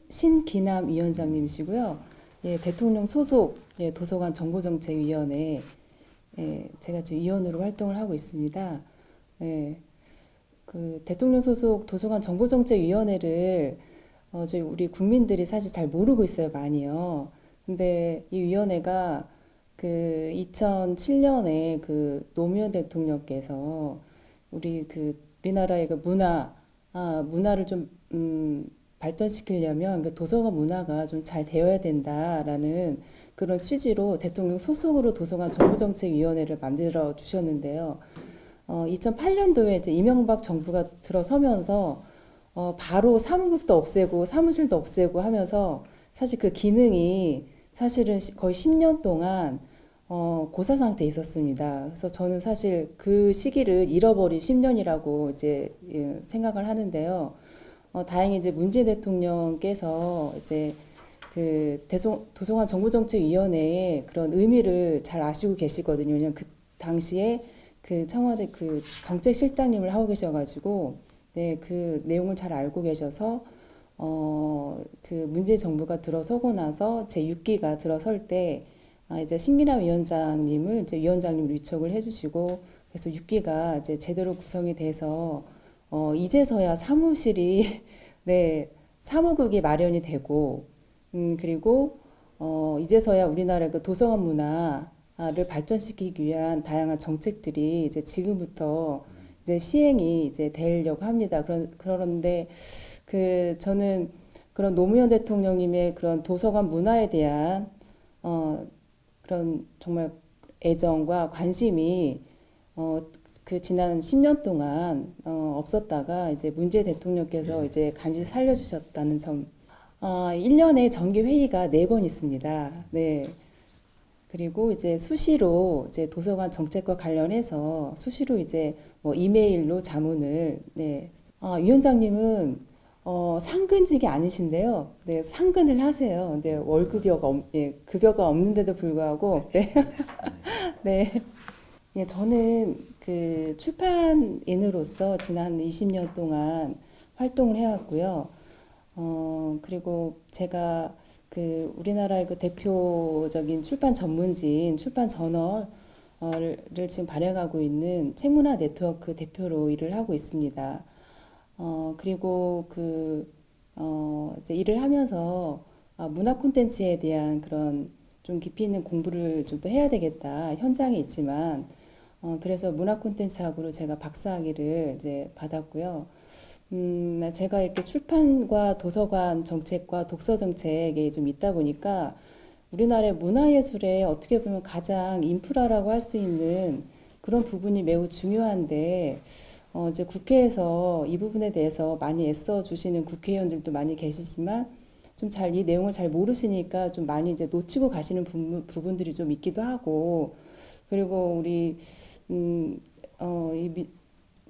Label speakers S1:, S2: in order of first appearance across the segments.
S1: 신기남 위원장님이시고요. 예, 대통령 소속 예, 도서관 정보정책위원회 제가 지금 위원으로 활동을 하고 있습니다. 예, 그 대통령 소속 도서관 정보정책위원회를 저희 우리 국민들이 사실 잘 모르고 있어요, 많이요. 근데 이 위원회가 그 2007년에 그 노무현 대통령께서 우리나라의 그 문화를 좀 발전시키려면 그 도서관 문화가 좀 잘 되어야 된다라는 그런 취지로 대통령 소속으로 도서관 정보정책위원회를 만들어 주셨는데요. 2008년도에 이제 이명박 정부가 들어서면서 바로 사무국도 없애고 사무실도 없애고 하면서 사실 그 기능이 사실은 거의 10년 동안 고사 상태에 있었습니다. 그래서 저는 사실 그 시기를 잃어버린 10년이라고 이제 생각을 하는데요. 다행히 이제 문재인 대통령께서 이제 그 도서관 정보정책위원회의 그런 의미를 잘 아시고 계시거든요. 왜냐면 그 당시에 그 청와대 그 정책실장님을 하고 계셔가지고 네, 그 내용을 잘 알고 계셔서 그 문재인 정부가 들어서고 나서 제 6기가 들어설 때 이제 신기남 위원장님을 이제 위원장님으로 위촉을 해주시고 그래서 6기가 이제 제대로 구성이 돼서 이제서야 사무실이 네, 사무국이 마련이 되고 그리고 이제서야 우리나라 그 도서관 문화를 발전시키기 위한 다양한 정책들이 이제 지금부터 이제 시행이 이제 되려고 합니다. 그런데 그 저는 그런 노무현 대통령님의 그런 도서관 문화에 대한 그런 정말 애정과 관심이 그 지난 10년 동안 없었다가 이제 문재인 대통령께서 이제 간신히 살려주셨다는 점. 1년에 정기 회의가 4번 있습니다. 네. 그리고 이제 수시로 이제 도서관 정책과 관련해서 수시로 이제 뭐 이메일로 자문을 네. 위원장님은 상근직이 아니신데요. 네, 상근을 하세요. 근데 예, 급여가 없는데도 불구하고 네. 네. 예, 저는 그 출판인으로서 지난 20년 동안 활동을 해왔고요. 그리고 제가 그 우리나라의 그 대표적인 출판 전문지인 출판 저널을 지금 발행하고 있는 책문화 네트워크 대표로 일을 하고 있습니다. 그리고 이제 일을 하면서 문화 콘텐츠에 대한 그런 좀 깊이 있는 공부를 좀 더 해야 되겠다. 현장에 있지만, 그래서 문화 콘텐츠학으로 제가 박사학위를 이제 받았고요. 제가 이렇게 출판과 도서관 정책과 독서 정책에 좀 있다 보니까 우리나라의 문화예술에 어떻게 보면 가장 인프라라고 할 수 있는 그런 부분이 매우 중요한데, 이제 국회에서 이 부분에 대해서 많이 애써 주시는 국회의원들도 많이 계시지만, 좀 잘 이 내용을 잘 모르시니까 좀 많이 이제 놓치고 가시는 부분들이 좀 있기도 하고, 그리고 우리, 음,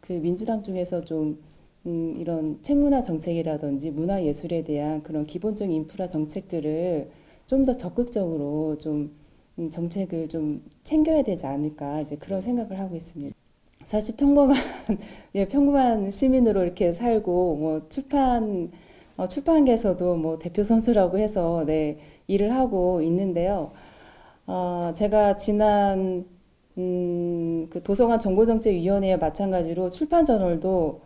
S1: 그 민주당 중에서 좀 이런 책문화 정책이라든지 문화예술에 대한 그런 기본적인 인프라 정책들을 좀 더 적극적으로 좀 정책을 좀 챙겨야 되지 않을까 이제 그런 생각을 하고 있습니다. 사실 평범한 예, 평범한 시민으로 이렇게 살고 뭐 출판계에서도 뭐 대표 선수라고 해서 네, 일을 하고 있는데요. 제가 지난 그 도서관 정보정책위원회와 마찬가지로 출판 저널도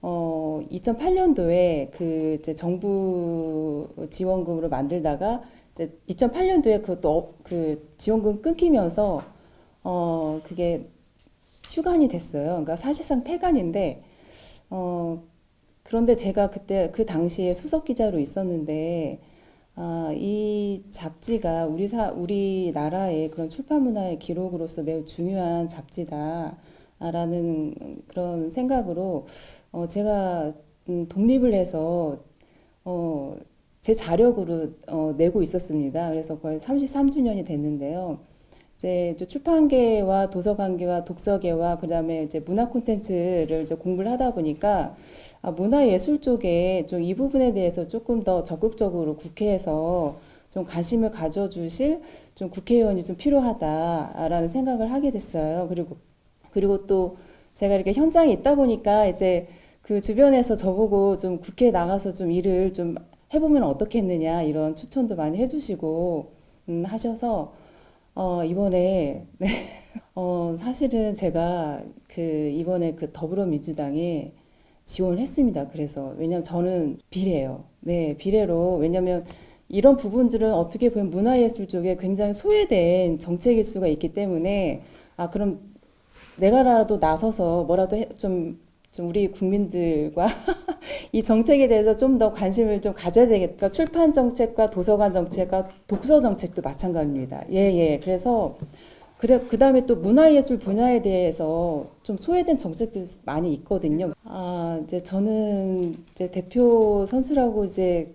S1: 2008년도에 그 이제 정부 지원금으로 만들다가 2008년도에 그것도 그 지원금 끊기면서 그게 휴관이 됐어요. 그러니까 사실상 폐관인데 그런데 제가 그때 그 당시에 수석 기자로 있었는데 이 잡지가 우리나라의 그런 출판 문화의 기록으로서 매우 중요한 잡지다라는 그런 생각으로 제가 독립을 해서 제 자력으로 내고 있었습니다. 그래서 거의 33주년이 됐는데요. 이제 출판계와 도서관계와 독서계와 그다음에 이제 문화 콘텐츠를 이제 공부를 하다 보니까 문화예술 쪽에 좀 이 부분에 대해서 조금 더 적극적으로 국회에서 좀 관심을 가져주실 좀 국회의원이 좀 필요하다라는 생각을 하게 됐어요. 그리고 또 제가 이렇게 현장에 있다 보니까 이제 그 주변에서 저보고 좀 국회에 나가서 좀 일을 좀 해보면 어떻겠느냐 이런 추천도 많이 해주시고 하셔서 이번에 네. 사실은 제가 그 이번에 그 더불어민주당에 지원을 했습니다. 그래서 왜냐면 저는 비례예요. 네, 비례로 왜냐면 이런 부분들은 어떻게 보면 문화예술 쪽에 굉장히 소외된 정책일 수가 있기 때문에 그럼 내가라도 나서서 뭐라도 좀 우리 국민들과 이 정책에 대해서 좀 더 관심을 좀 가져야 되겠다. 출판 정책과 도서관 정책과 독서 정책도 마찬가지입니다. 예. 그래서 그다음에 또 문화예술 분야에 대해서 좀 소외된 정책들이 많이 있거든요. 이제 저는 이제 대표 선수라고 이제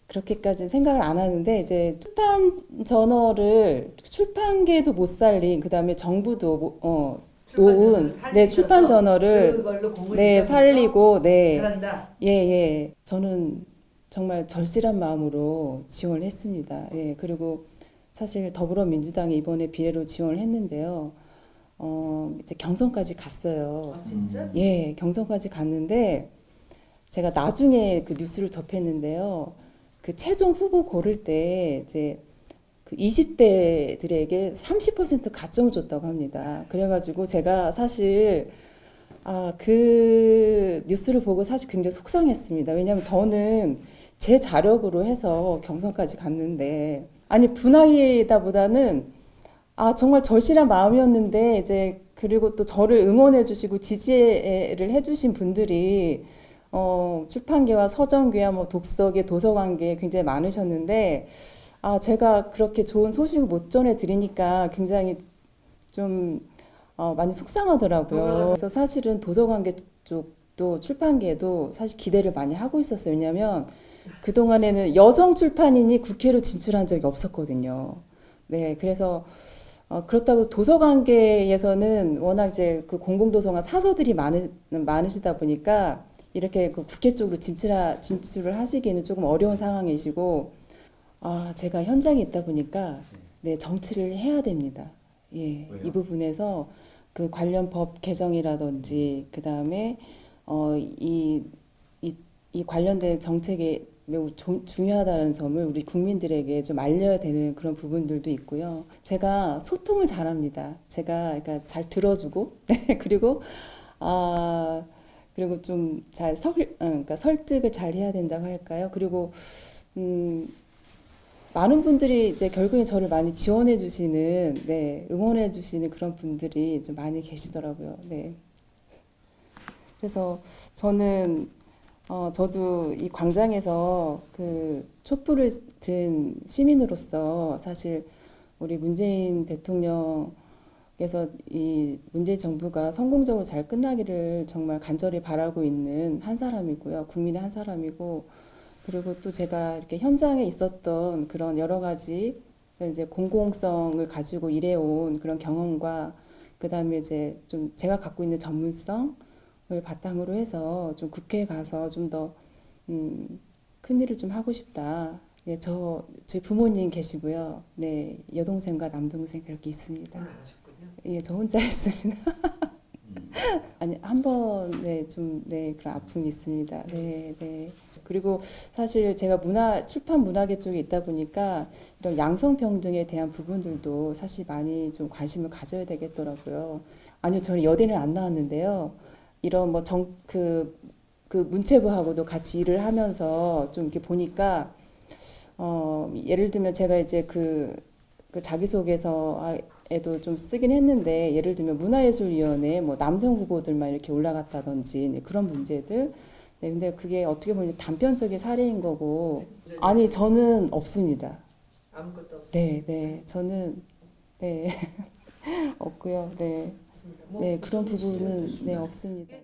S1: 그렇게까지는 생각을 안 하는데 이제 출판 저널을 출판계도 못 살린 그다음에 정부도 놓은 출판 저널을 살리고
S2: 잘한다.
S1: 예. 저는 정말 절실한 마음으로 지원을 했습니다. 예. 그리고 사실 더불어민주당이 이번에 비례로 지원을 했는데요. 이제 경선까지 갔어요.
S2: 진짜?
S1: 예, 경선까지 갔는데 제가 나중에 그 뉴스를 접했는데요. 그 최종 후보 고를 때 이제 그 20대들에게 30% 가점을 줬다고 합니다. 그래가지고 제가 사실 그 뉴스를 보고 사실 굉장히 속상했습니다. 왜냐하면 저는 제 자력으로 해서 경선까지 갔는데 분하기다보다는 정말 절실한 마음이었는데 이제 그리고 또 저를 응원해 주시고 지지를 해 주신 분들이 출판계와 서점계와 뭐 독서계, 도서관계 굉장히 많으셨는데 제가 그렇게 좋은 소식을 못 전해 드리니까 굉장히 좀 많이 속상하더라고요. 그래서 사실은 도서관계 쪽도 출판계도 사실 기대를 많이 하고 있었어요. 왜냐하면 그동안에는 여성 출판인이 국회로 진출한 적이 없었거든요. 네, 그래서 그렇다고 도서관계에서는 워낙 이제 그 공공도서관 사서들이 많으시다 보니까 이렇게 그 국회 쪽으로 진출을 하시기는 조금 어려운 상황이시고 제가 현장에 있다 보니까 네, 정치를 해야 됩니다. 예,
S3: 왜요?
S1: 이 부분에서 그 관련 법 개정이라든지 그 다음에 이 관련된 정책에 매우 중요하다는 점을 우리 국민들에게 좀 알려야 되는 그런 부분들도 있고요. 제가 소통을 잘합니다. 제가 그러니까 잘 들어주고 그리고 그리고 좀 잘 그러니까 설득을 잘 해야 된다고 할까요? 그리고 많은 분들이 이제 결국에 저를 많이 지원해 주시는, 응원해 주시는 그런 분들이 좀 많이 계시더라고요. 네. 그래서 저는 저도 이 광장에서 그 촛불을 든 시민으로서 사실 우리 문재인 대통령께서 이 문재인 정부가 성공적으로 잘 끝나기를 정말 간절히 바라고 있는 한 사람이고요. 국민의 한 사람이고, 그리고 또 제가 이렇게 현장에 있었던 그런 여러 가지 이제 공공성을 가지고 일해온 그런 경험과 그다음에 이제 좀 제가 갖고 있는 전문성을 바탕으로 해서 좀 국회에 가서 좀 더 큰 일을 좀 하고 싶다. 네, 저희 부모님 계시고요. 네, 여동생과 남동생 그렇게 있습니다. 예, 저 혼자 했습니다. 아니, 한 번, 그런 아픔이 있습니다. 네. 그리고 사실 제가 출판 문화계 쪽에 있다 보니까 이런 양성평등에 대한 부분들도 사실 많이 좀 관심을 가져야 되겠더라고요. 아니요, 저는 여대는 안 나왔는데요. 이런 그 문체부하고도 같이 일을 하면서 좀 이렇게 보니까, 예를 들면 제가 이제 그 자기소개서에도 좀 쓰긴 했는데, 예를 들면 문화예술위원회 뭐 남성 후보들만 이렇게 올라갔다든지 그런 문제들. 네, 근데 그게 어떻게 보면 단편적인 사례인 거고, 아니 저는 없습니다.
S2: 아무것도 없어요.
S1: 네, 저는 없고요. 네,
S2: 뭐
S1: 그런 부분은 없습니다.